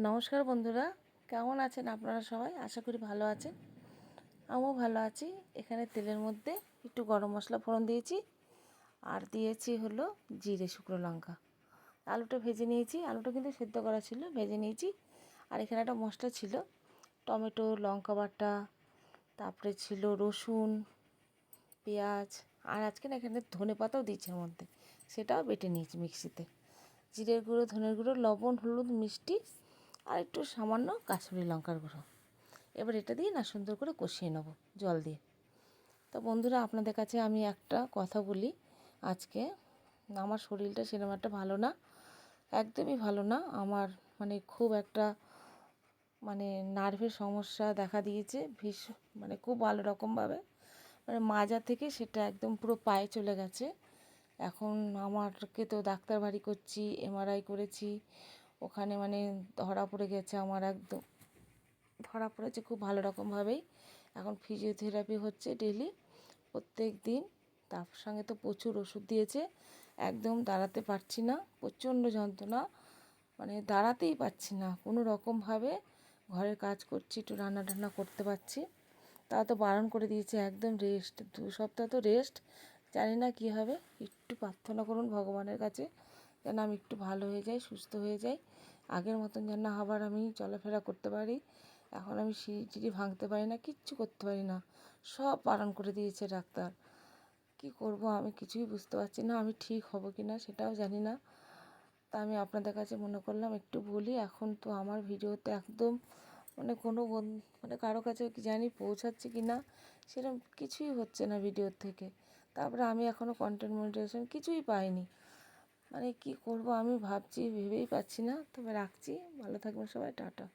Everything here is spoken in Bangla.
নমস্কার বন্ধুরা, কেমন আছেন আপনারা সবাই? আশা করি ভালো আছেন। আমিও ভালো আছি। এখানে তেলের মধ্যে একটু গরম মশলা ফোড়ন দিয়েছি, আর দিয়েছি হলো জিরে, শুকনো লঙ্কা। আলুটা ভেজে নিয়েছি, আলুটা কিন্তু সেদ্ধ করা ছিল, ভেজে নিয়েছি। আর এখানে একটা মশলা ছিল, টমেটো, লঙ্কা বাটা, তারপরে ছিল রসুন, পেঁয়াজ, আর আজকে না এখানে ধনে পাতাও দিয়েছি এর মধ্যে, সেটাও বেটে নিয়েছি মিক্সিতে। জিরের গুঁড়ো, ধনের গুঁড়ো, লবণ, হলুদ, মিষ্টি, আর একটু সামান্য কাশ্মীরি লঙ্কার গুঁড়ো। এবার এটা দিয়ে না সুন্দর করে কষিয়ে নেবো জল দিয়ে। তো বন্ধুরা, আপনাদের কাছে আমি একটা কথা বলি। আজকে আমার শরীরটা সেরকম একটা ভালো না, একদমই ভালো না। আমার খুব একটা নার্ভের সমস্যা দেখা দিয়েছে, খুব ভালো রকমভাবে, মাজা থেকে সেটা একদম পুরো পায়ে চলে গেছে। এখন আমারকে তো ডাক্তার বাড়ি করছি, এমআরআই করেছি, ওখানে ধরা পড়ে গেছে, আমার একদম ধরা পড়েছে খুব ভালো রকমভাবেই। এখন ফিজিওথেরাপি হচ্ছে ডেলি, প্রত্যেক দিন। তার সঙ্গে তো প্রচুর ওষুধ দিয়েছে, একদম দাঁড়াতে পারছি না, প্রচণ্ড যন্ত্রণা, দাঁড়াতেই পারছি না কোনো রকমভাবে। ঘরের কাজ করছি, একটু রান্না টান্না করতে পারছি, তা তো বারণ করে দিয়েছে একদম রেস্ট, 2 সপ্তাহ তো রেস্ট। জানি না কী হবে, একটু প্রার্থনা করুন ভগবানের কাছে যেন আমি একটু ভালো হয়ে যাই, সুস্থ হয়ে যাই, আগের মতন যেন আবার আমি চলাফেরা করতে পারি। এখন আমি সিঁড়ি ভাঙতে পারি না, কিচ্ছু করতে পারি না, সব বারণ করে দিয়েছে ডাক্তার। কি করব আমি কিছুই বুঝতে পারছি না, আমি ঠিক হব কি না সেটাও জানি না। তা আমি আপনাদের কাছে মনে করলাম একটু বলি। এখন তো আমার ভিডিওতে একদম কোনো কারো কাছে কি জানি পৌঁছাচ্ছে কি না, সেরকম কিছুই হচ্ছে না ভিডিওর থেকে। তারপরে আমি এখনও কন্টেন্ট মনিটাইজেশন কিছুই পাইনি। কি করব আমি ভাবছি, ভেবেই পাচ্ছি না। তবে রাখছি, ভালো থাকবেন সবাই, টাটা।